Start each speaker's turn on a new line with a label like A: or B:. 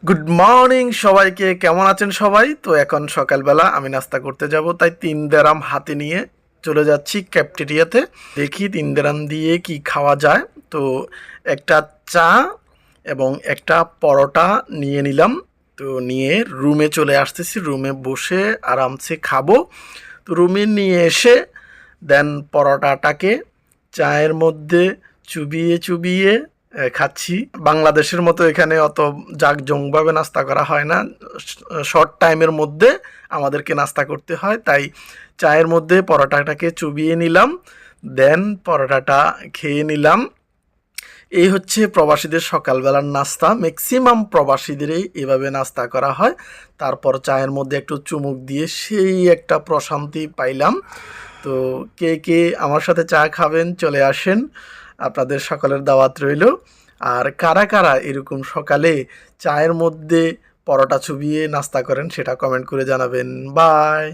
A: Good morning সবাইকে, কেমন আছেন সবাই? তো এখন সকালবেলা আমি নাস্তা করতে যাব, তাই 3 দেরাম হাতে নিয়ে চলে যাচ্ছি ক্যাফটেরিয়াতে। দেখি 3 দেরাম দিয়ে কি খাওয়া যায়। তো একটা চা এবং একটা পরোটা নিয়ে নিলাম। তো নিয়ে রুমে চলে আসতেছি, রুমে বসে আরামসে খাবো। তো রুমে নিয়ে এসে দেন পরোটাটাকে চায়ের মধ্যে চুবিয়ে চুবিয়ে খাচ্ছি। বাংলাদেশের মতো এখানে অত জাঁকজমকভাবে নাস্তা করা হয় না। শর্ট টাইমের মধ্যে আমাদেরকে নাস্তা করতে হয়, তাই চায়ের মধ্যে পরোটাটাকে চুবিয়ে নিলাম, দেন পরোটাটা খেয়ে নিলাম। এই হচ্ছে প্রবাসীদের সকালবেলার নাস্তা। ম্যাক্সিমাম প্রবাসীদেরই এভাবে নাস্তা করা হয়। তারপর চায়ের মধ্যে একটু চুমুক দিয়ে সেই একটা প্রশান্তি পাইলাম। তো কে কে আমার সাথে চা খাবেন চলে আসেন, আপনাদের সকলের দাওয়াত রইল। আর কারা কারা এরকম সকালে চায়ের মধ্যে পরোটা চুবিয়ে নাস্তা করেন সেটা কমেন্ট করে জানাবেন। বাই।